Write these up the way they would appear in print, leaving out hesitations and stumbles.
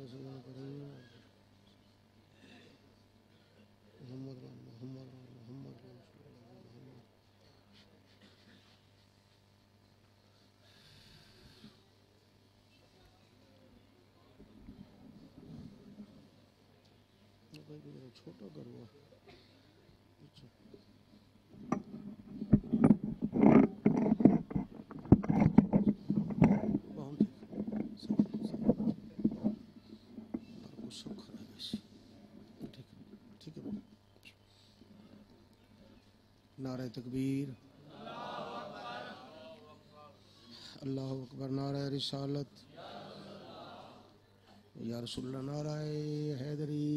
छोटा करो नारे तकबीर, अल्लाह अकबर, नारे रिसालत, या रसूलल्लाह, नारे हैदरी,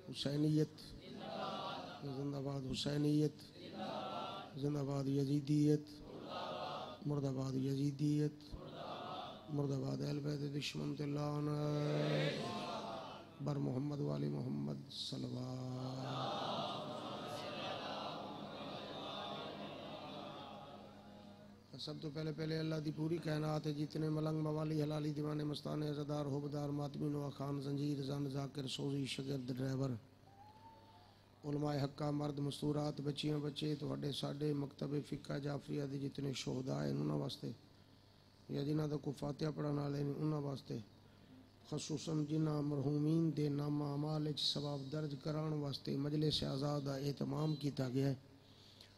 हुसैनियत जिंदाबाद, हुसैनियत जिंदाबाद, यजीदियत मुर्दाबाद, यजीदियत मुर्दाबाद, अहले बैत दुश्मन ते लानत बर मोहम्मद वाले मोहम्मद सल्लल्लाहु। सब तो पहले अल्लाह की पूरी कायनात है, जितने मलंग मवाली हलाली दीवाने मस्ताने अज़ादार होबदार मातमीन व खान जंजीर जन जाकिर सोजी शगिर्द ड्राइवर उलमाए हक्का मर्द मस्तूरात बच्चियां बच्चे तुहाडे साडे मकतब फ़िक़्ह जाफरिया दे जितने शोहदा हैं उन्हां वास्ते या जिन्हां दा कोई फातिहा पढ़न वाले नहीं उन्हां वास्ते खसूसन जिन्हां मरहूमीन दे नामा अमाल विच सवाब दर्ज कराउण वास्ते मजलिस आज़ाद दा एहतमाम किया गया है।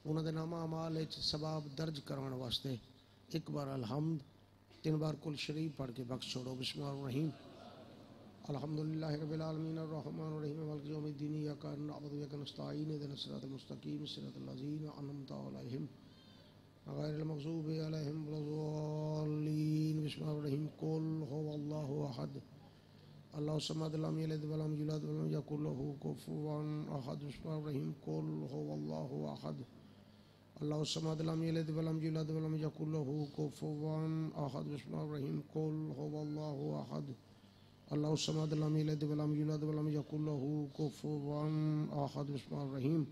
उन्हां दे नामा अमाल विच सवाब दर्ज कराउण वास्ते एक बार अलहम्द 3 बार कुल शरीफ पढ़ के बख्श छोड़ो। बिस्मिल्लाहिर्रहमानिर्रहीम अल्हम्दुलिल्लाहि रब्बिल आलमीन अर्रहमानिर रहीम मालिकि यौमिद्दीन इय्याका नअबुदु व इय्याका नस्तईन इहदिनस सिरातल मुस्तकीम सिरातल लज़ीना अनअमता अलैहिम गैरिल मग़ज़ूबि अलैहिम वलद्दाल्लीन। बिस्मिल्लाहिर्रहमानिर्रहीम कुल हुवल्लाहु अहद अल्लाहु समद लम यलिद व लम यूलद व लम यकुल लहू कुफुवन अहद। बिस्मिल्लाहिर्रहमानिर्रहीम कुल हुवल्लाहु अहद अल्लाहु समद लम यलिद व लम यूलद व लम यकुल लहू कुफुवन अहद। बिस्मिल्लाहिर्रहमानिर्रहीम कुल हुवल्लाहु अहद अल्लाहु समद लम यलिद व लम यूलद व लम यकुल लहू कुफुवन अहद। बिस्मिल्लाहिर्रहमानिर्रहीम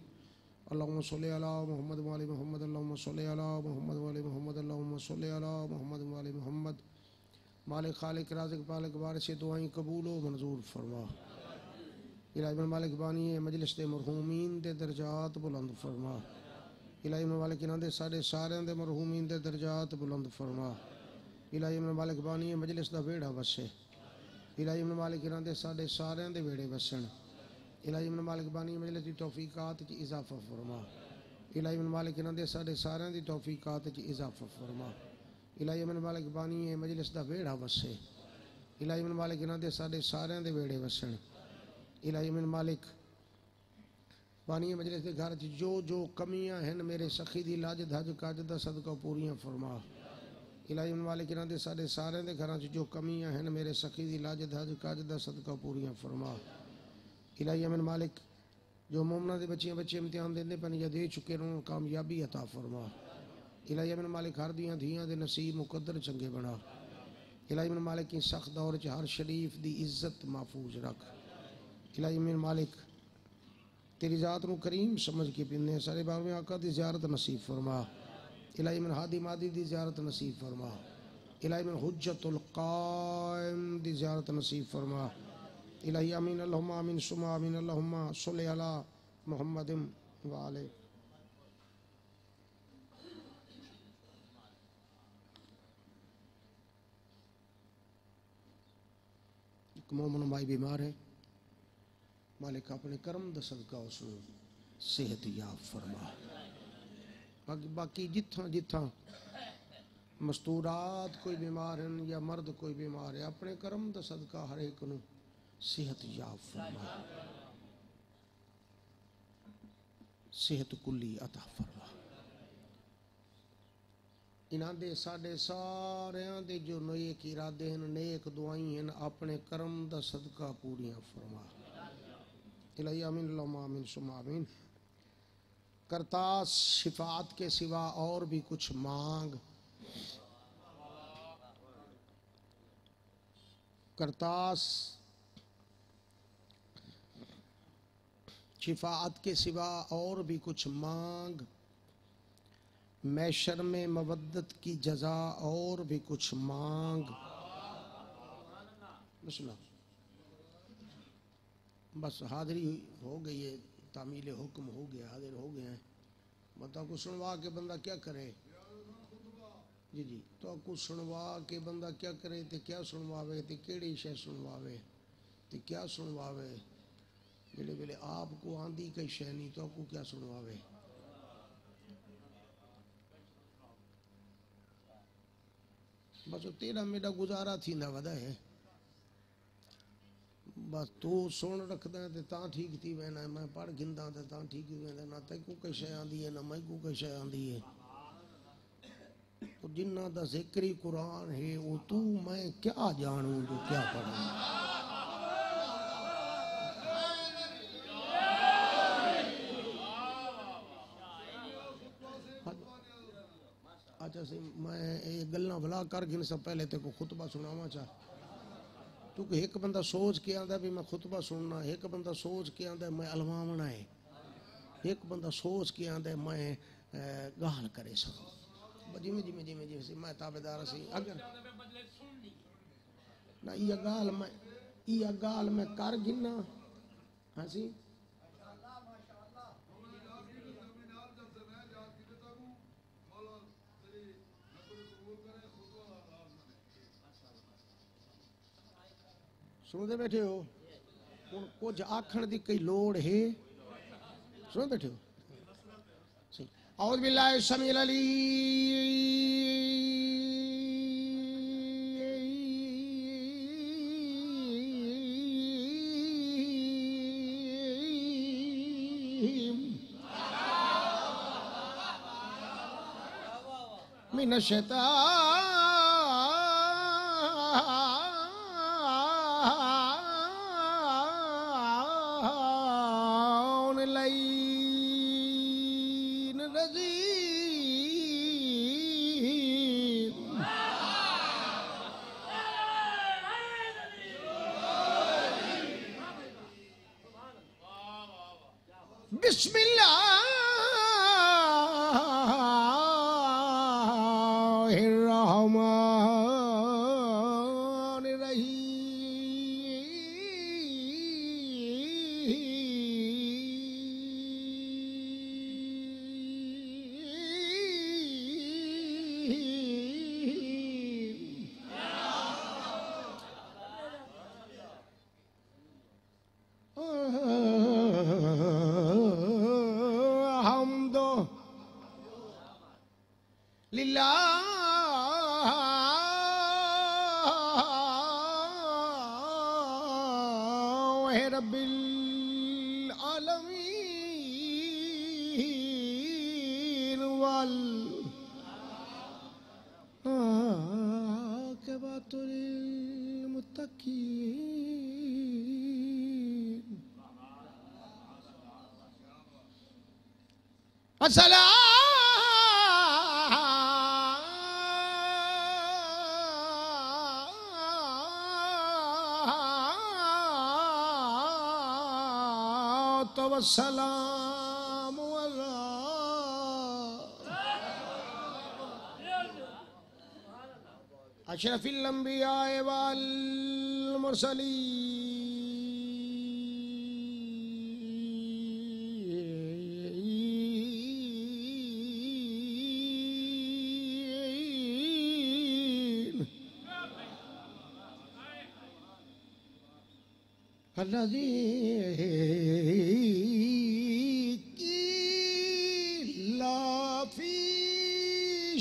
अल्लाहुम्मा सल्लि अला मुहम्मद व आलि मुहम्मद अल्लाहुम्मा सल्लि अला मुहम्मद व आलि मुहम्मद अल्लाहुम्मा सल्लि अला मुहम्मद व आलि मुहम्मद। मालिक खालिक राज़िक पालिक बारिश दुआएं कबूल व मंजूर फरमा। इलाही मालिक बानी मजलिस दे मरहूमीन दे दर्जात बुलंद फरमा। इलाही मालिक इन्हां दे साडे सारियां दे मरहूमीन दे दर्जात बुलंद फरमा। इलाही मालिक बानी मजलिस दा वेड़ा वसे। इलाही मालिक इन्हां दे साडे सारियां दे वेड़े वसन। इलाही मालिक बानी मजलिस दी तौफीकात च इजाफा फरमा। इलाही मालिक इन्हां दे साडे सारियां दी तौफीकात च इजाफा फरमा। इलाही मालिक बानी मजलिस दा वेड़ा वसे। इलाही मालिक इन्हां दे साडे सारियां दे वेड़े वसन। इलाही मालिक बानी मजलिस के घर जो जो कमियां हैं मेरे सखी दी लाज धज कज दा सदका पूरियां फरमा। इलाही मालिक इन्हां दे साडे सारियां दे घरां जो कमियां हैं मेरे सखी दी लाज धज कज दा सदका पूरियां फरमा। इलाही मालिक जो मोमना दे बच्चे इम्तिहान देंदे पन या दे चुके उन्होंने कामयाबी अता फरमा। इलाही मालिक हर दियां धियां दे नसीब मुकद्दर चंगे बना। इलाही मालिक की सख्त दौर च हर शरीफ दी इज्जत महफूज रख। इलाही मालिक तेरी जात नू करीम समझ के पिंदे सारे बाब में आका दी ज़ियारत नसीब फरमा। इलाही हादी मादी दी ज़ियारत नसीब फरमा। इलाही हुज्जतुल कायम दी ज़ियारत नसीब फरमा। इलाही आमीन अल्लाहुम्मा आमीन सुम्मा आमीन अल्लाहुम्मा सल्लि अला मुहम्मदिन व आले। एक मोमन माई बीमार है, मालिक अपने करम दा सदका उसनू सेहत याब फरमा। बाकी जिथा जिथा मस्तूरात कोई बीमार हैं या मर्द कोई बीमार है अपने करम दा सदका हर एक नू सेहत याब फरमा, सेहत कुल्ली अता फरमा। इन्हां दे साडे सारियां दे जो नेक इरादे हैं नेक दुआई हैं अपने करम दा सदका पूरियां फरमा। इलाही आमीन अल्लाहुम्मा आमीन सुम्मा आमीन। करतास शिफात के सिवा और भी कुछ मांग, करतास शिफात के सिवा और भी कुछ मांग मैशर में मवद्दत की जजा और भी कुछ मांग। सुना, बस हाजिरी हो गई है, तामील हुक्म हो गया, हाजिर हो गए हैं। बताओ कुछ सुनवा के बंदा क्या करे? जी जी, तो कुछ सुनवा के बंदा क्या करे? तो क्या सुनवावे? तो केड़ी शय सुनवावे? तो क्या सुनवावे? बेले बेले आपको आंधी कई शय नहीं तो आपको क्या सुनवावे? बस तेरा मेरा गुजारा थी ना वदा है। बस तू सुन रखदा है तो ता ठीक थी वैना, मैं पढ़ गिंदा तो ता ठीक थी वैना, ना तैको कई शय आंदी है ना मैं को कई शय आंदी है। तो जिन्ना दा जिक्र ही कुरान है वो तू मैं क्या जानूं जो क्या पढ़ूं। अच्छा सी मैं ये गल्ला भला कर गिन सब पहले तेरे को खुतबा सुनावा चाह। तू एक बंदा सोच के आंदा भी मैं खुतबा सुनना, एक बंदा सोच के आंदा मैं अलवावना है, एक बंदा सोच के आंदा मैं गाल करे सा। जिमें जिमें जिमें जिमें सी मैं ताबेदार सी अगर ना ये गाल मैं कर गिना। हाँ सी सुनते बैठे हो? हुण कुछ आखण दी कोई लोड़ है? सुन बैठे हो? सही। औज़ बिल्लाहि समीउल अलीम मिनश शैतानिर रजीम। बिस्मिल्लाहिर्रहमानिर्रहीम। हमदो लिल्लाहि रब्बिल आलमीन वल आक़िबतुल मुत्तक़ीन। अस्सलातु वस्सलामु अला अशरफिल अंबिया वल मुरसलीन अल्लज़ी क़ीला फ़ी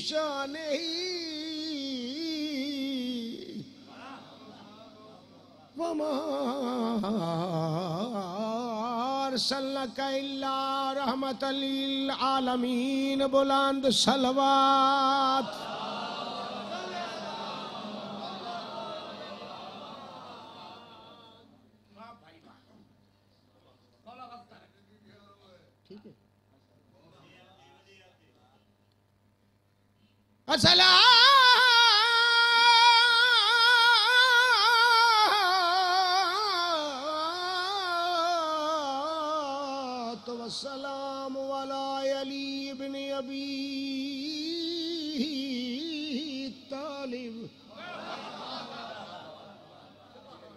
शानिही वमा अरसलनाका इल्ला रहमतल लिल आलमीन। बुलंद सलवात। ठीक है। अस्सलातु सलाम वाला अली इब्न अबी तालिब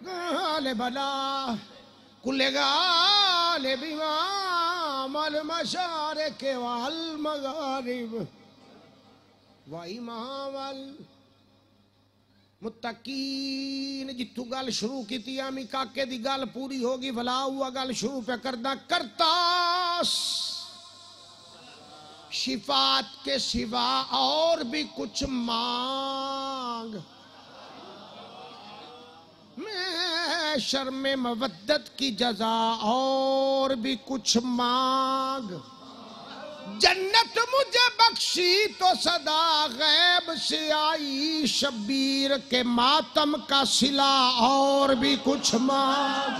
गाले बला कुल्ले गाले बिमाम अल मशारिक वल मगारिब व इमाम अल मुत्तकीन। जितू गल शुरू की आमी काके दी गल पूरी होगी भला हुआ गल शुरू पे करदा करतास शिफात के सिवा और भी कुछ मांग मैं शर्म मवद्दत की जजा और भी कुछ मांग जन्नत मुझे बख्शी तो सदा गैब से आई शब्बीर के मातम का सिला और भी कुछ मांग।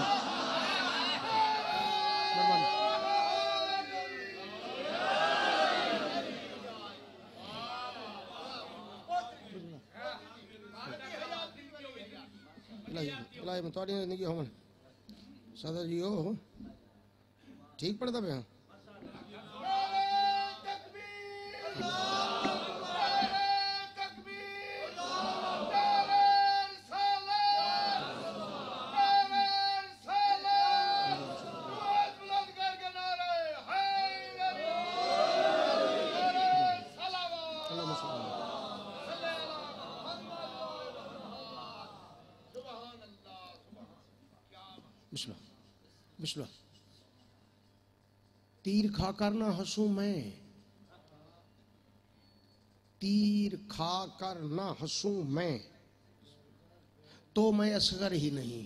सदर जी हो ठीक पढ़ता पे बिस्मिल्लाह। तीर खाकर ना हंसूं मैं, तीर खाकर ना हंसूं मैं तो मैं असगर ही नहीं।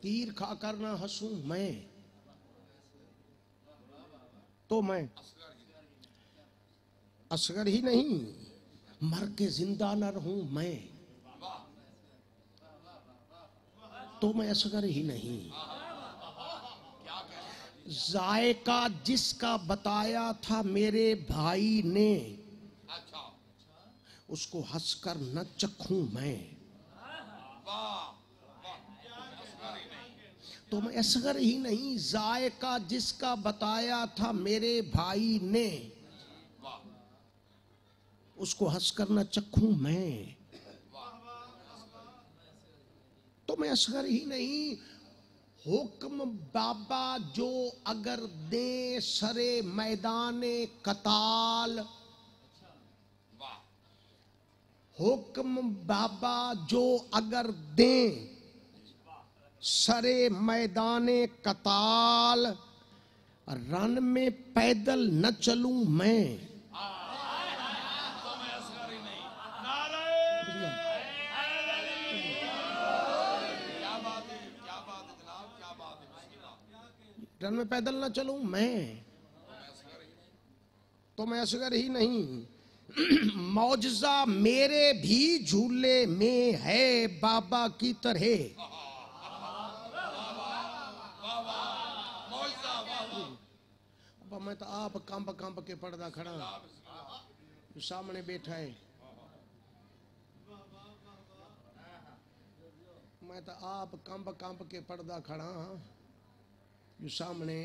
तीर खाकर ना हंसूं मैं तो मैं असगर ही नहीं। मर के जिंदा न रहूं मैं तो मैं असगर ही नहीं। जायका जिसका बताया था मेरे भाई ने उसको हंसकर न चखूं मैं तो मैं असगर ही नहीं। जायका जिसका बताया था मेरे भाई ने उसको हंसकर न चखूं मैं तो मैं असगर ही नहीं। हुक्म बाबा जो अगर दे सरे मैदाने कताल, हुक्म बाबा जो अगर दे सरे मैदाने कताल रन में पैदल न चलूं मैं रन में पैदल ना चलूं मैं तो मैं असगर ही नहीं। मौजज़ा मेरे भी झूले में है बाबा की तरह। अब मैं तो आप कंब कंब के पर्दा खड़ा जो सामने बैठा है। मैं तो आप कंब कंब के पर्दा खड़ा जो सामने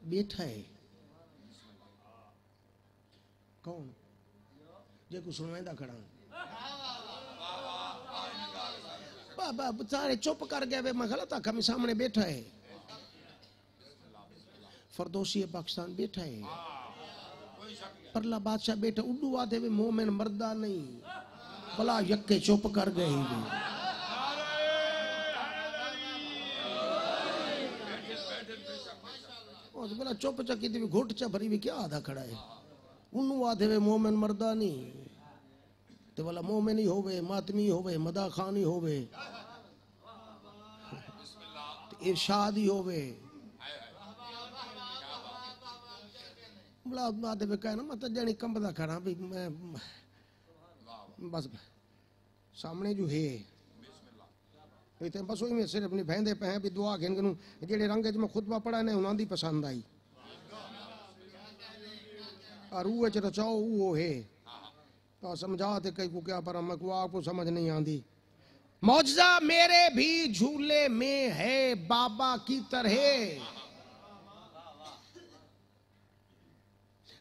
बैठा है। कौन जे कुछ सुनवाइंदा खड़ा बाबा सारे चुप कर गए वे। मैं गलत आखा मैं सामने बैठा है। फरदौसी पाकिस्तान बैठा है। परला बादशाह बैठा उड्डू आते वे मोमिन मर्दा नहीं भला यक्के चुप कर गए। बोला चुप चकी थी घुट चा भरी भी क्या आधा खड़ा है। उन्नू आधे वे मोमिन मर्दा नहीं तो बोला मोमिन ही होवे मातमी होवे मदा खान ही होवे इरशाद ही होवे। बोला आधे वे कहना मैं तो जानी कंबदा खड़ा भी मैं बस सामने जो है इतने बस वही में सिर्फ अपनी बहन पे भी दुआ के जेडे रंग च मैं खुतबा पढ़ा ने उन्होंने पसंद आई। और रूह च रचाओ वो है तो समझाते कई को क्या पर हम को आपको समझ नहीं आती। मौजज़ा मेरे भी झूले में है बाबा की तरह,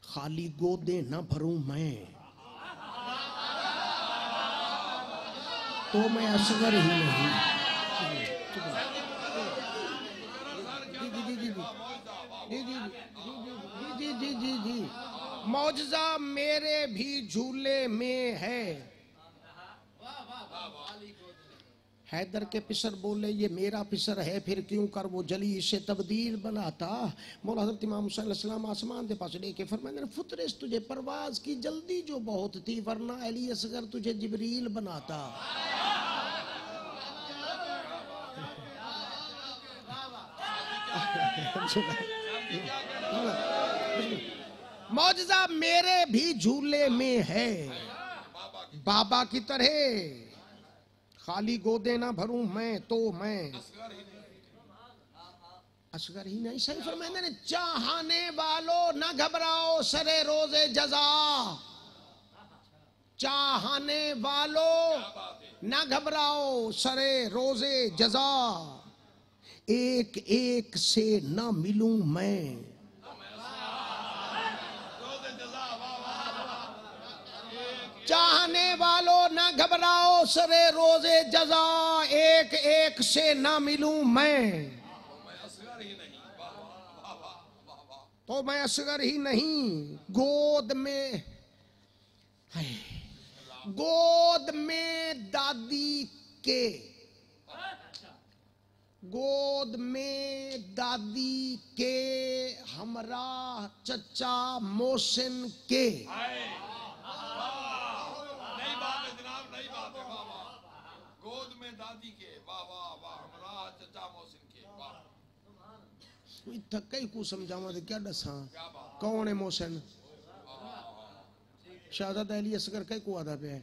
खाली गोदे न भरूं मैं तो मैं असगर ही नहीं। जी मौजज़ा मेरे भी झूले में है। हैदर के पिसर बोले ये मेरा पिसर है फिर क्यों कर वो जली इसे तब्दील बनाता। मौला हज़रत इमाम हुसैन अलैहिस्सलाम आसमान के पास लेके फरमाते फुतरेस तुझे परवाज की जल्दी जो बहुत थी वरना अली असगर तुझे जिब्रील बनाता। मौजज़ा मेरे भी झूले में है बाबा की तरह, खाली गोदे ना भरूं मैं तो मैं असगर ही नहीं। सही फरमाया ने चाहने वालों न घबराओ सरे रोजे जजा, चाहने वालों न घबराओ सरे रोजे जजा, एक एक से न मिलूं मैं। चाहने वालों न घबराओ सरे रोजे जजा, एक एक से न मिलूं मैं तो मैं असगर ही नहीं। गोद में दादी के, गोद में दादी के हमरा चचा मोहसिन के, गोद में दादी के वाह वाह वाह हमरा चचा मोहसिन के वाह। इतना कई को समझावा तो क्या दसा कौन है मोहसिन। शहादत अली असगर कई को आदा पे है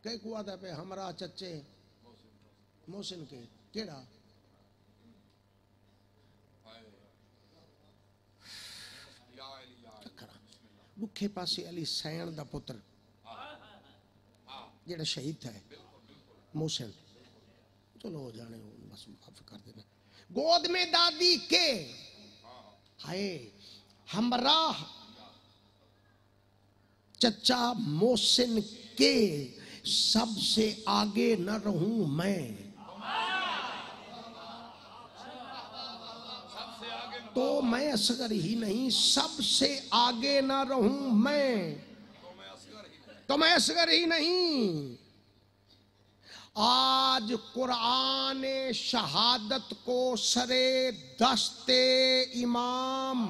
कई को आदा पे हमरा चचे मोहसिन के केड़ा भुखे पासे अली सैन दा पुत्र जेड़ा शहीद है मोहसिन, चलो हो जाने बस माफ कर देना। गोद में दादी के हाय हमरा चचा मोहसिन के, सबसे आगे न रहूं मैं तो मैं असगर ही नहीं, सबसे आगे ना रहूं मैं तो मैं असगर ही नहीं। आज कुरान शहादत को सरे दस्ते इमाम,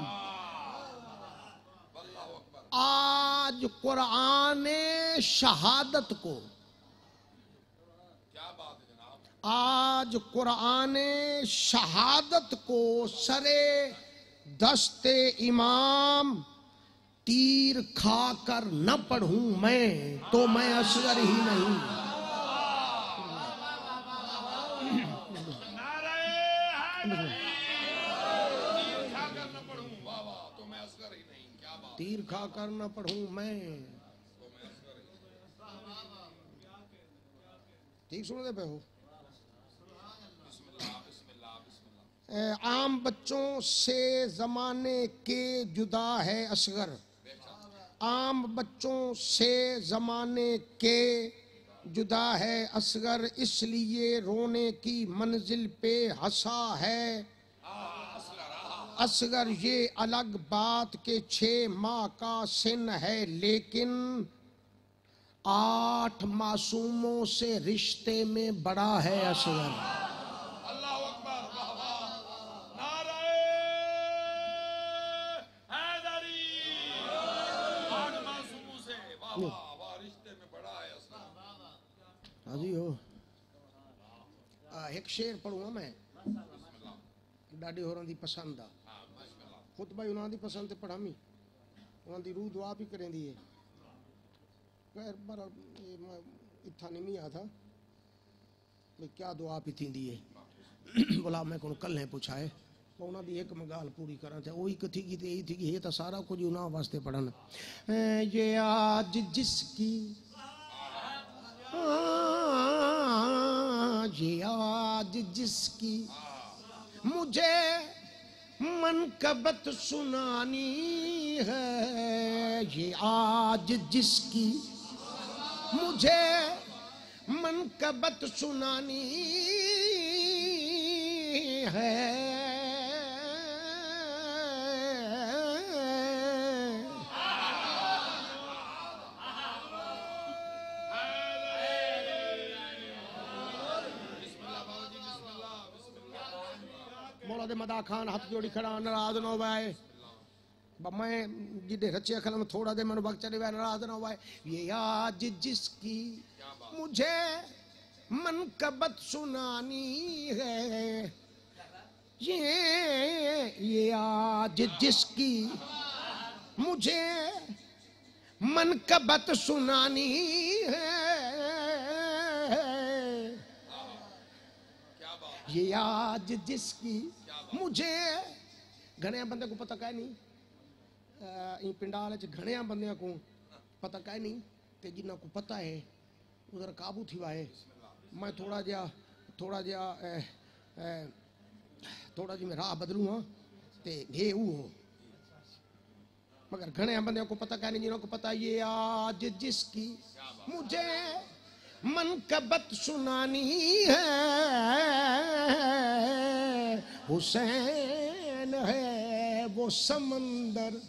आज कुरान शहादत को, आज कुरान शहादत को सरे दस्ते इमाम तीर खाकर न पढ़ूं मैं तो मैं असगर ही नहीं। तीर खाकर न पढ़ूं मैं, ठीक सुनते पे हो। आम बच्चों से जमाने के जुदा है असगर, आम बच्चों से जमाने के जुदा है असगर, इसलिए रोने की मंजिल पे हंसा है असगर। ये अलग बात के 6 माह का सिन है लेकिन 8 मासूमों से रिश्ते में बड़ा है असगर। हाजी हो एक शेर पढ़ूंगा मैं डाडी होरां दी पसंद आ खुतबा उन्हां दी पसंद ते पढ़ामी उन्हां दी रूह दुआ भी करेंदी है। खैर पर इत्था नहीं मिया था मैं क्या दुआ भी थींदी है बोला मैं को कल ने पूछा है ਉਹਨਾਂ ਦੀ ਇੱਕ ਮਗਾਲ ਪੂਰੀ ਕਰਾਂ ਤੇ ਉਹ ਇੱਕ थी कि ਤੇ ਇਹ थी कि ਇਹ ਤਾਂ ਸਾਰਾ ਕੁਝ ਉਹਨਾਂ ਵਾਸਤੇ ਪੜਨ ये आज जिसकी ये आज जिसकी मुझे मनकबत सुनानी है ये आज जिसकी मुझे मनकबत सुनानी है मौला दे मदा खान हाथ जोड़ी खड़ा नाराज ना होवे मैं जिदे रचे खलम थोड़ा दे मन वक्त चले नाराज ना होवे ये आज जिसकी मुझे मनकबत सुनानी है ये आज जिसकी मुझे मनकबत सुनानी है ये आज जिसकी मुझे घने बंदे को पता कह नहीं इन पिंडाल घने बंदे को पता कह नहीं ते जिन्हों को पता है उधर काबू थी वाए मैं थोड़ा जा जी मैं राह बदलू हाँ ते घे हो मगर घने बंदे को पता कह नहीं जिन्हों को पता ये आज जिसकी मुझे मनकबत सुनानी है हुसैन है वो समंदर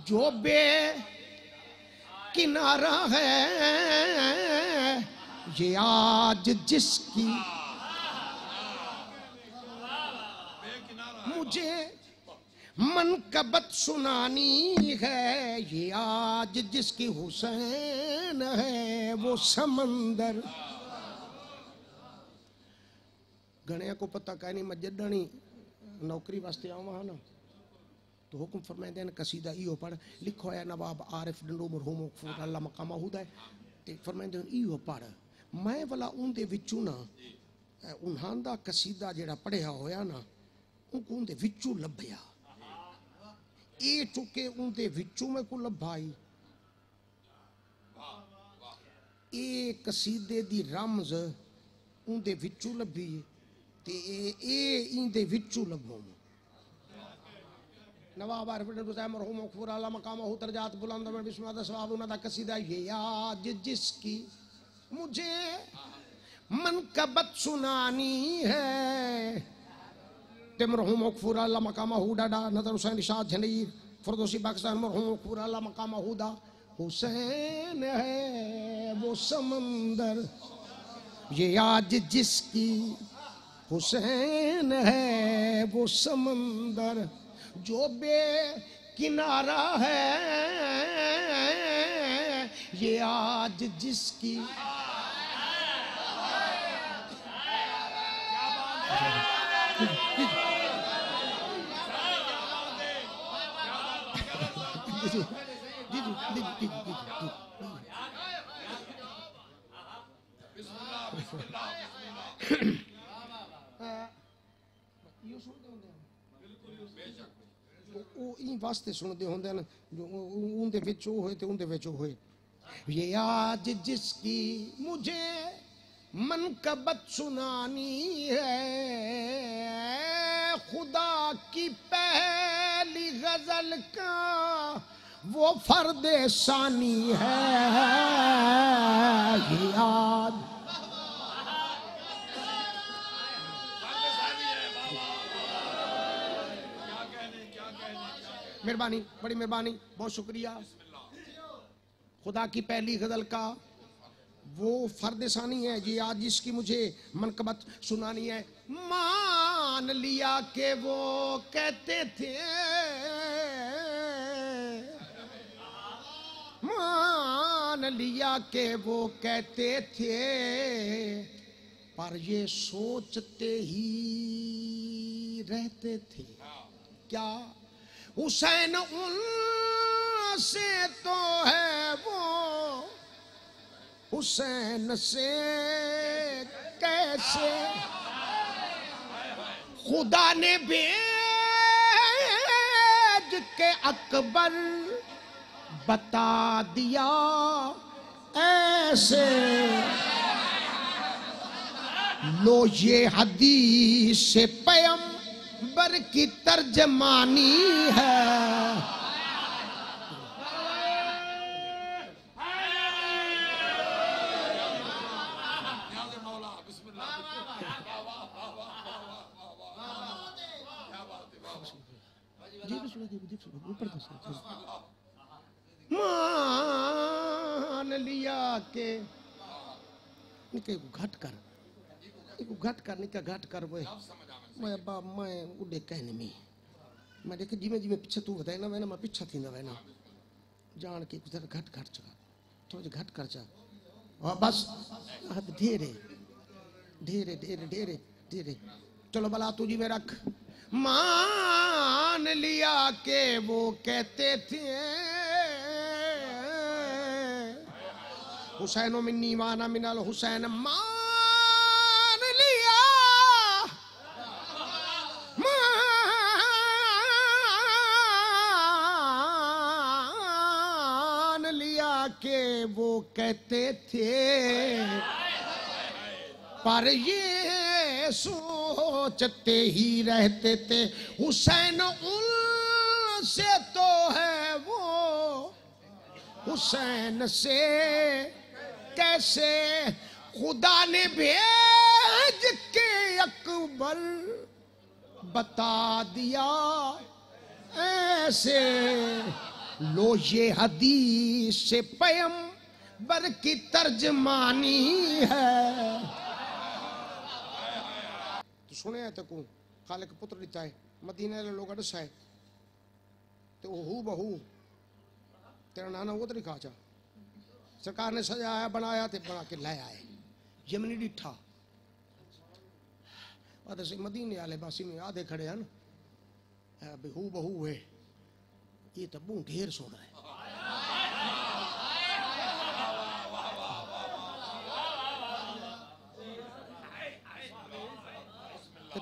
जो बे किनारा है ये आज जिसकी मुझे मनकबत सुनानी है ये आज जिसकी हुसैन है वो समंदर गणिया को पता कह नहीं मैं जडनी नौकरी वास्ते आवा ना तो हुक्म फरमाइंदे ने कसीदा इहो पढ़ लिखो है नवाब आरिफ डंडो मरहूम अल्लाह मकामा हुदा है ते फरमाइंदे इहो पढ़ मैं वाला उनदे विचों ना उन्हां दा कसीदा जेड़ा पढ़िया होया ना उनदे विचों लभया ए चुके उनदे विचों में को लभाई ए कसीदे दी रमज उनदे विचों लभी ते ए इंदे विचों लभो नवाब आरिफ मरहूम मकफूर आला मकाम दरजात बुलंद में बिस्मिल्लाह सवाब उनका कसीदा ये आज जिसकी मुझे मनकबत सुनानी है ते मरहूम मकफूर आला मकाम डाडा नदर हुसैन शाह झनीर फरदौसी पाकिस्तान मरहूम मकफूर आला मकाम हुदा हुसैन है वो समंदर ये आज जिसकी हुसैन है वो समंदर जो बे किनारा है ये आज जिसकी वास्ते सुनते होंगे जो उनके विच होए ते उनके विच होए ये आज जिसकी मुझे मनकबत सुनानी है खुदा की पहली गजल का वो फर्द सानी है ये आज मेहरबानी बड़ी मेहरबानी बहुत शुक्रिया खुदा की पहली गजल का वो फर्दसानी है जी आज जिसकी मुझे मनकबत सुनानी है मान लिया कि वो कहते थे मान लिया कि वो कहते थे पर ये सोचते ही रहते थे क्या हुसैन उनसे तो है वो हुसैन से कैसे खुदा ने भेज के अकबर बता दिया ऐसे। लो ये हदीस से पैगंबर की तर्जमानी है। मान लिया के निके घट कर निका घट कर वो मैं अब्बा मैं उड़े कहने में मैं देख जिमें जिमें पीछे तू बताए ना मैं पीछा थी ना वैना जान के कुछ घट चा थोड़ा घट कर चा और बस धीरे धीरे धीरे धीरे धीरे चलो भला तू जी में रख। मान लिया के वो कहते थे हुसैनो मिन्नी वाना मिनल हुसैन। मान लिया के वो कहते थे पर ये सोचते ही रहते थे हुसैन उनसे तो है वो हुसैन से कैसे खुदा ने भेज के अकबर बता दिया ऐसे। लो ये हदीस से पैगंबर की तर्जमानी है। तो सुने तो को खालिक पुत्र दिता है मदीने वाले लोग अड़सा है तो हू बहू तेरा नाना वो तो लिखा चा सरकार ने सजाया बनाया ते बना के लाया है यमनी डिठा और मदीने वाले बासी में आधे खड़े हैं ना हू बहू है ये तो बहुत ढेर सो रहा है।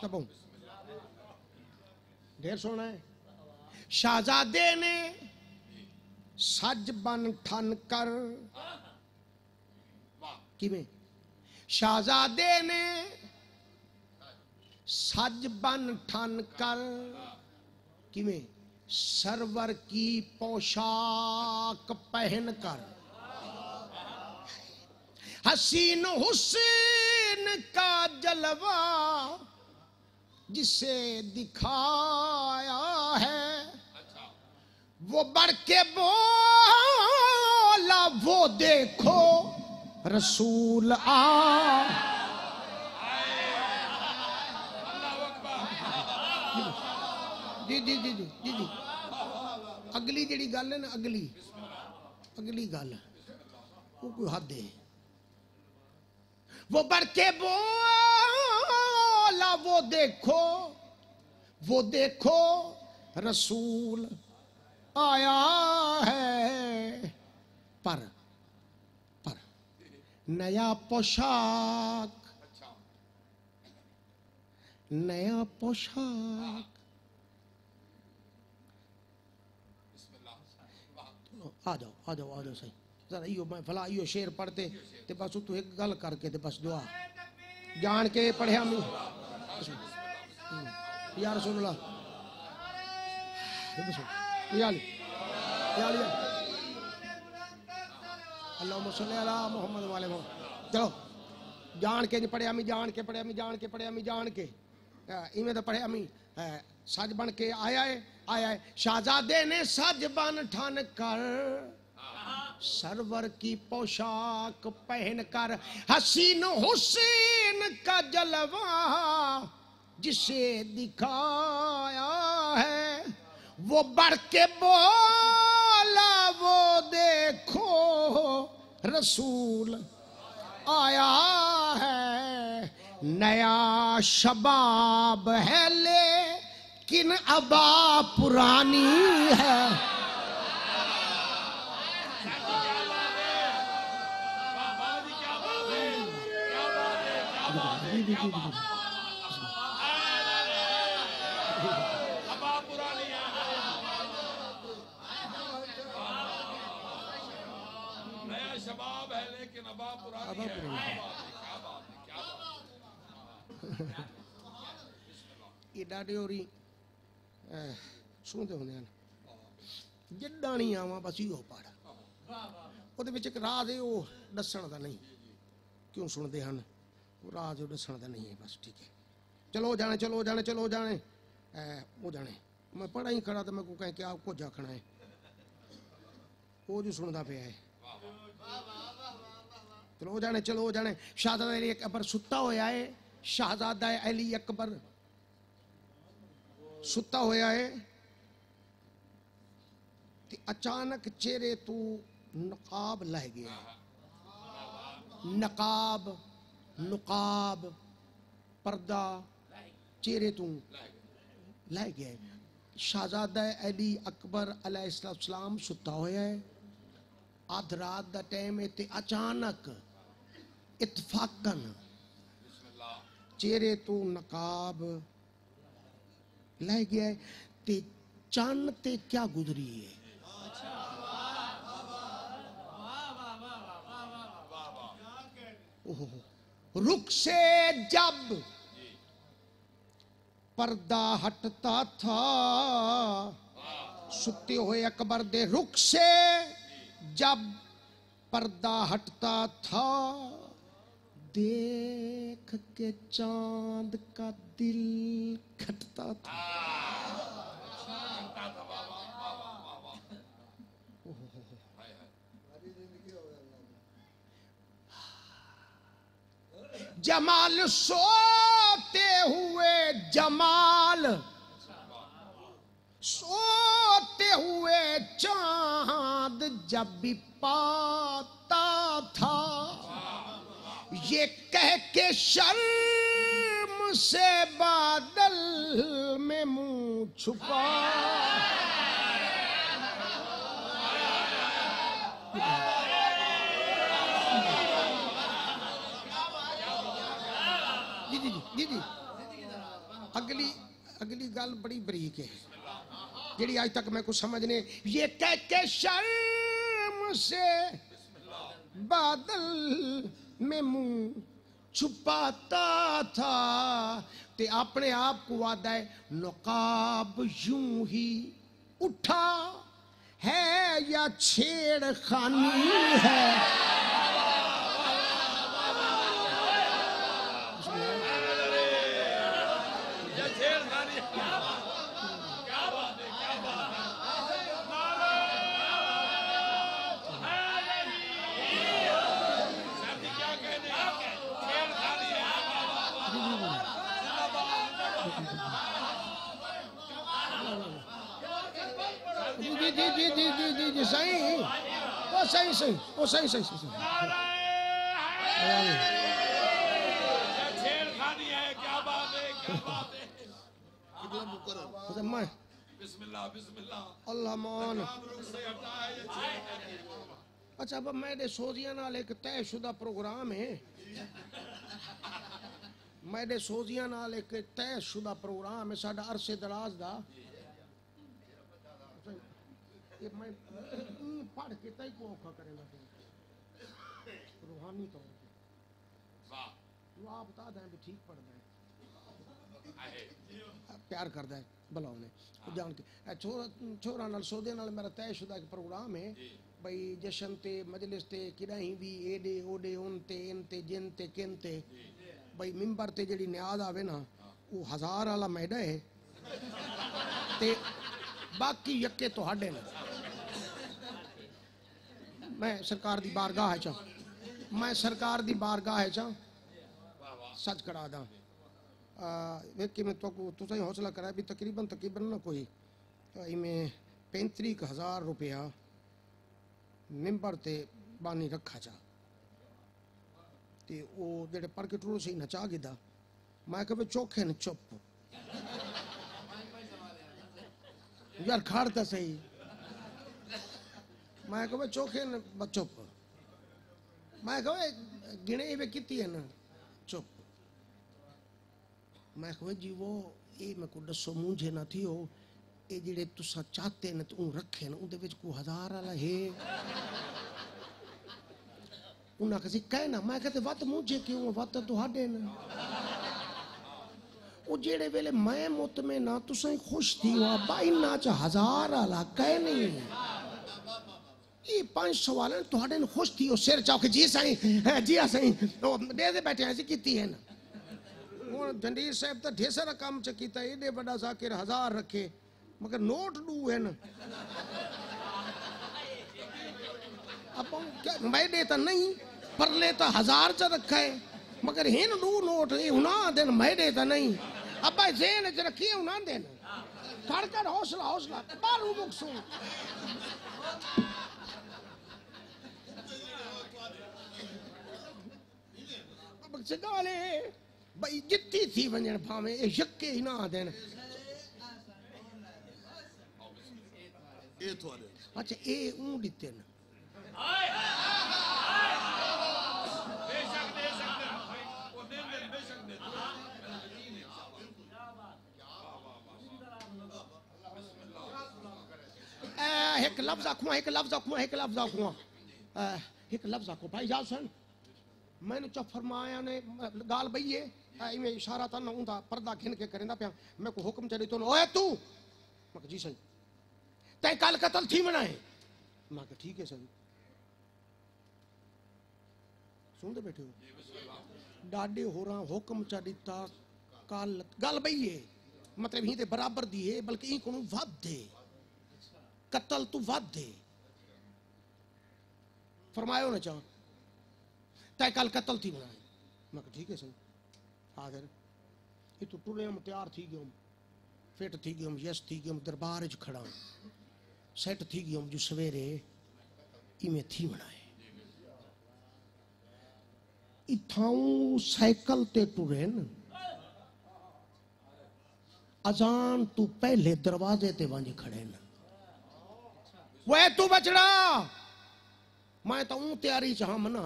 तो ढेर सोना है। शाहजादे ने सज बन ठन कर किवें शाहजादे ने सज बन ठन कर किवें सरवर की पोशाक पहन कर हसीन हुसैन का जलवा जिसे दिखाया है वो बढ़ के बोला वो देखो रसूल आ। जी जी जी जी जी जी अगली जी गल है ना अगली गल वो कोई हद है। वो बढ़ के बोला वो देखो रसूल आया है पर नया पोशाक आ जाओ सही जरा यो मैं फला यो शेर पढ़ते ते बस तू एक गल करके ते बस दुआ जान के पढ़िया मैं यार सुन ला अल्लाहुम्मा सल्ली अला मुहम्मद वाले चलो जान के नहीं पढ़िया मैं जान के पढ़िया मैं जान के इवें तो पढ़िया मैं सज बन के आया है शाहजादे ने सज बन ठन कर सरवर की पोशाक पहन कर हसीन हुसैन का जलवा जिसे दिखाया है वो बढ़ के बोला वो देखो रसूल आया है नया शबाब है लेकिन अबा पुरानी है। जी जी जी नया शबाब है लेकिन अबा पुरानी है। क्या बात है, क्या बात है। ये डाडे होरी सुनते होंगे हैं जिद्दां नहीं आवा बस इहो पढ़ ਉਹਦੇ ਵਿੱਚ ਇੱਕ ਰਾਜ ਹੈ ਉਹ ਦੱਸਣ ਦਾ ਨਹੀਂ क्यों सुनते हैं वो राज वो दसण का नहीं है बस ठीक है चलो जाने चलो जाने चलो जाने वो जाने मैं पढ़ा ही खड़ा तो मैं को कहें क्या कुछ आखना है वो जो सुनता पे है चलो जाने शहजादा अली अकबर सुता होया है शहजादा अली अकबर सुता होया है ते अचानक चेहरे तू नकाब लह गया नकाब नुकाब पर्दा चेहरे तू लह गया शहजादा अली अकबर अलैहिस्सलाम सुता होया है आध रात दा टाइम है ते अचानक इत्तफाकन चेहरे तू नकाब लह गया है ते चन्न ते क्या गुजरी है रुख से जब पर्दा हटता था सुते हुए अकबर दे रुख से जब पर्दा हटता था देख के चांद का दिल खटता था जमाल सोते हुए जमाल सोते हुए चांद जब भी पाता था ये कह के शर्म से बादल में मुंह छुपा जी अगली अगली गल बड़ी बरीक है जी आज तक मैं कुछ समझने ये कह के शर्म से बादल में मुंह छुपाता था ते अपने आप को वादा है नकाब यूं ही उठा है या छेड़खानी है जी सही वो सही वो सही छेड़खानी है क्या बात है क्या बात है मैं बिस्मिल्लाह बिस्मिल्लाह अल्लाह मान रुख से हटा है ये छेड़खानी अच्छा अब मेरे सोजिया नाल एक तयशुदा प्रोग्राम है मेरे सोजिया नाल एक तयशुदा प्रोग्राम है साडा अरसे दराज दा ये मैं पढ़ के तय को औखा करेगा रूहानी तौर पे वाह तू आप बता दें भी ठीक पढ़ दे प्यार करदा है भला ने जान के छोरा नाल सोदे नाल मेरा तयशुदा एक प्रोग्राम है भाई जशन ते मजलिस ते किराही भी एडे ओडे उन ते इन ते जिन ते किन ते भाई मिंबर ते जेड़ी न्याज आवे ना वो 1000 वाला मैदा है ते बाकी यक्के तुहाडे ने मैं सरकार दी बारगाह च मैं सरकार दी बारगाह च सच करा दा वे कि मैं तो तुसा हौसला करा भी तकरीबन ना कोई इमें 35,000 रुपया मिंबर ते बानी रखा चा ते वो जेड़े पढ़ के टरू से नचा गिदा मैं कहे चौखे न चुप यार खाड़ तो सही मैं कहे चौखे न चुप मैं कहे गिने वे किती है ना चुप मैं कहा जी वो ये मैं को दसो मुझे ना थी हो ये जेड़े तुसा चाहते न तू रखे न उनदे विच को 1000 वाला है उन्हें किसी कहना मैं कहते वत मुझे क्यों वत तुहाडे न वो जेड़े वेले मैं मुतमे ना तुसा खुश थी हो बाई ना च 1000 वाला कह नहीं ये 500 वाले तुहाडे न खुश थी हो सिर चौक जी साईं जी साईं दे दे बैठे ऐसी कीती है ना हुन जंडीर साहब तो ढेर सारा काम च कीता एडे बड़ा जाकिर 1000 रखे मगर नोट डू है ना अब क्या मैं देता नहीं पर लेता 1000 च रखा है मगर हिन डू नोट ये उना दिन मैं देता नहीं अब भाई जेन च रखी उना दिन कर कर हौसला हौसला बारू मुख सुन अब सगाले भाई जित्ती थी वंजन भावे यक्के ही ना देन अच्छा ये ऊं दिते न एक लफ्ज आखूं एक लफ्ज आखूं एक लफ्ज आखूं एक लफ्ज आखूं भाई जा सुन मैंने चो फरमाया ने गाल बई है इवें इशारा था ना उंदा पर्दा खिन के करेंदा पिया मैं को हुक्म चढ़ी तो ओए तू मैं जी सही तै कल कत्ल थी मनाए मैं कहा ठीक है सही सुनते बैठे हो डाडे हो रहा हुक्म चा दिता कल गल बई है मतलब ही ते बराबर दी है बल्कि ई को वध दे कत्ल तू वध दे फरमायो ना चाह तै कल कत्ल थी मनाए मैं कहा ठीक है सही आखिर ये तो टुले हम तैयार थी गयो फिट थी गयो यस थी गयो दरबार च खड़ा सेट थी गयो जो सवेरे इमें थी बनाए इथाऊ साइकिल ते टुरे न अजान तू पहले दरवाजे ते वंज खड़े न वे तू बचड़ा मैं तो ऊं तैयारी च हम ना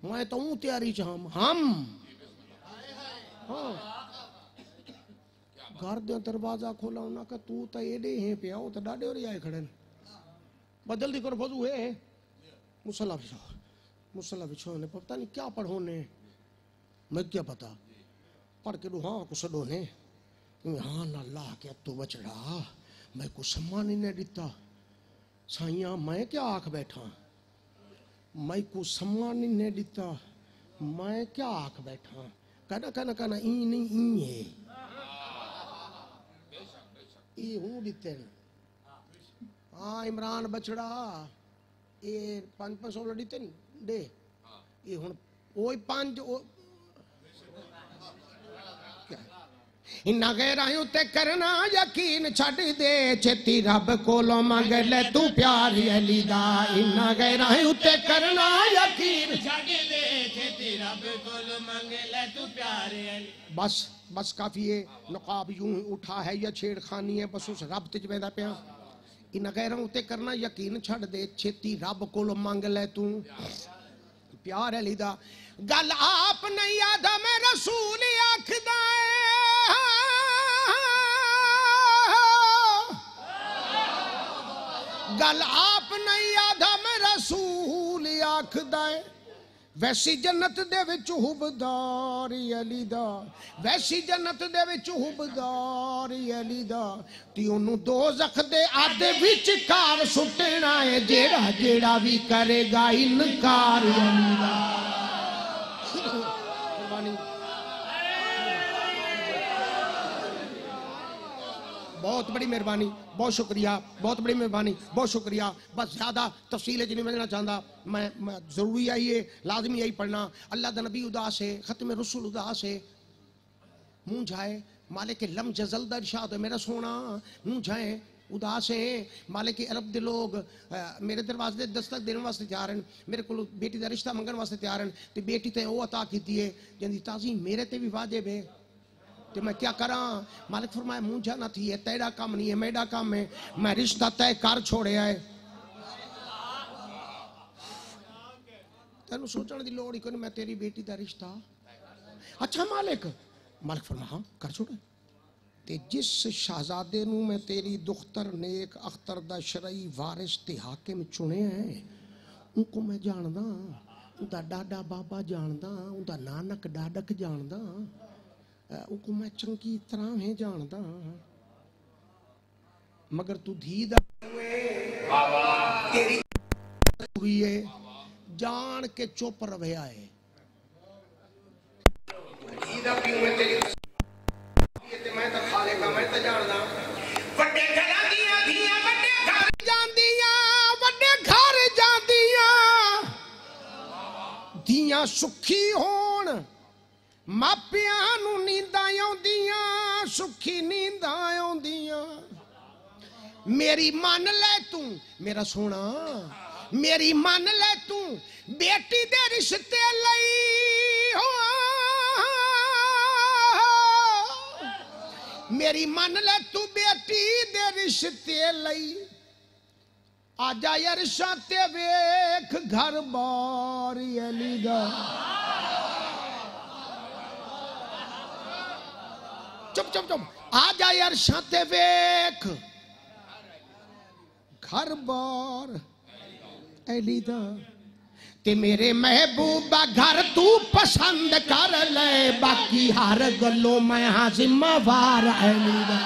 मैं तो ऊं तैयारी च हम हाँ घर दे दरवाजा खोला उन्हें कहा तू तो एडे है पे आओ तो डाडे और आए खड़े बदल दी करो फजू है मुसल्ला बिछो ने पता नहीं क्या पढ़ो ने मैं क्या पता पढ़ के हाँ कुछ डो ने हाँ ना ला के तू बचड़ा मैं कुछ सम्मान ही नहीं दिता साइया मैं क्या आख बैठा मैं कुछ सम्मान ही नहीं दिता मैं क्या आख बैठा कहना कहना कहना ई नहीं ई है ये हूँ दिते हाँ इमरान बछड़ा ये 500 दिते नहीं दे ये हुन ओए 5 इन्ना गैरां ते करना यकीन छड़ दे छेती रब कोलों मंग ले तू प्यार अली दा इन्ना गैरां ते करना यकीन छड़ दे छेती रब कोलों मंग ले तू प्यार अली बस बस काफी है नकाब यूं उठा है या छेड़खानी है बस उस रब ते वेंदा पिया इन्ना गैरां ते करना यकीन छड़ दे छेती रब कोलों मंग ले तू प्यार अली दा गल आप नहीं आदम रसूल आखदा गल आप नहीं आदम रसूल आखदा वैसी जन्नत दे विच हुबदारी अली दा वैसी जन्नत दे विच हुबदारी अली दा ती ओनू दोज़ख दे आदे विच कार सुटना है जेड़ा जेड़ा भी करेगा इनकार अली दा बहुत बड़ी मेहरबानी बहुत शुक्रिया बहुत बड़ी मेहरबानी बहुत शुक्रिया बस ज़्यादा तफसील नहीं मिलना चाहता मैं ज़रूरी आई है लाजमी आई पढ़ना अल्लाह दा नबी उदास है ख़त्म रसूल उदास है मुँह जाए मालिक लम जजल दा इरशाद है मेरा सोना मुँह जाए उदास है मालिक अरब दे लोग मेरे दरवाजे दस्तक देने वास्ते तैयार हैं मेरे को बेटी का रिश्ता मंगने वास्ते तैयार हैं तो बेटी ते वो अता की है जिंदी ताज़ीम मेरे ते भी वाजिब है तो मैं क्या करा मालिक फरमाया मुझे ना थी है तेरा काम नहीं है मेरा काम है मैं रिश्ता तय कर छोड़े है तेन सोचने की लोड़ ही कोई मैं तेरी बेटी का रिश्ता अच्छा मालिक मालिक फरमा हाँ कर छोड़ा। ते जिस शहजादे नू मैं तेरी दुख्तर नेक अख्तर दा शरई वारिस ते हाकिम चुने है उनको मैं जानदा, उनका डाडा बाबा जानदा, उनका नानक डाडक जानदा, उनको मैं चंगी तरह है जानदा। मगर तू धी दा तेरी हुई है जान के चुप रहा है। मैं तो खालेगा मैं तो जानदा वड्डे घरां दियां धीआं वड्डे घर जांदियां, वड्डे घर जांदियां धीआं सुखी होण मापियां नू नींदां आउंदियां, सुखी नींदां आउंदियां। मेरी मान ले तू मेरा सोना, मेरी मान ले तू बेटी दे रिश्ते लई हो, मेरी मान ले तू बेटी दे रिश्ते लई। आजा अरशां ते वेख घर बार अली दा। चुप चुप चुप। आजा अरशां ते वेख घर बार अली दा। ते मेरे महबूबा घर तू पसंद कर ले, बाकी हर गलों मैं हाँ जिम्मेवार अली दा।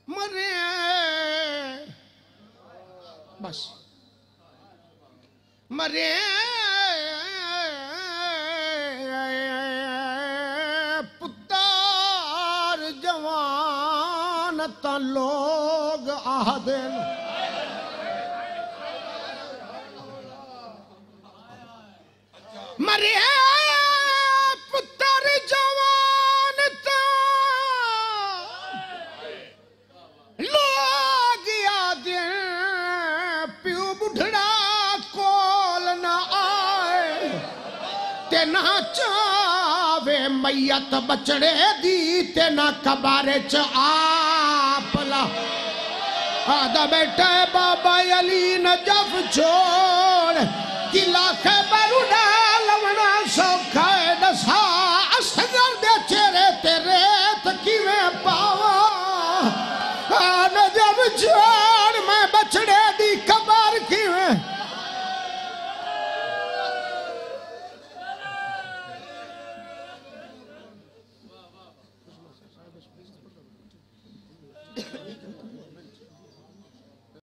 मरे बस मरे पुत्तर जवान ता लोग आखदे मरे पुत्तर जवान ता लोग आखदे, प्यो बुढ़ड़ा कोल ना आए ते ना चावे मैयत बचड़े दी, ते ना कबारे च आपला आदा बेटा बाबा अली नजफ छोड़ किला खैबर उड़ा लवना सब